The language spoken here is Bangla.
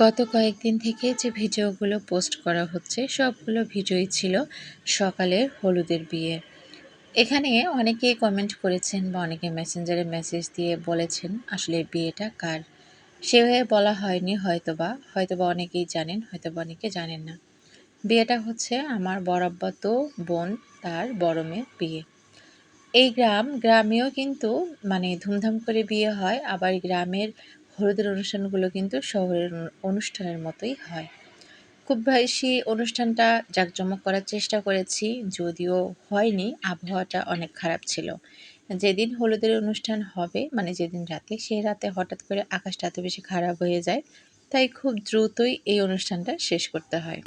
গত কয়েকদিন থেকে যে ভিডিওগুলো পোস্ট করা হচ্ছে সবগুলো ভিডিওই ছিল সকালের হলুদের বিয়ে। এখানে অনেকেই কমেন্ট করেছেন বা অনেকে মেসেঞ্জারে মেসেজ দিয়ে বলেছেন আসলে বিয়েটা কার। সেভাবে বলা হয়নি, হয়তোবা অনেকেই জানেন, হয়তোবা অনেকে জানেন না। বিয়েটা হচ্ছে আমার বড়াব্বাতো বোন, তার বড় মেয়ের বিয়ে। এই গ্রামেও কিন্তু ধুমধাম করে বিয়ে হয়, আবার গ্রামের হলুদের অনুষ্ঠানগুলো কিন্তু শহরের অনুষ্ঠানের মতোই হয়। খুব বেশি অনুষ্ঠানটা জাঁকজমক করার চেষ্টা করেছি, যদিও হয়নি, আবহাওয়াটা অনেক খারাপ ছিল। যেদিন হলুদের অনুষ্ঠান হবে যেদিন রাতে, সেই রাতে হঠাৎ করে আকাশটা এত বেশি খারাপ হয়ে যায়, তাই খুব দ্রুতই এই অনুষ্ঠানটা শেষ করতে হয়।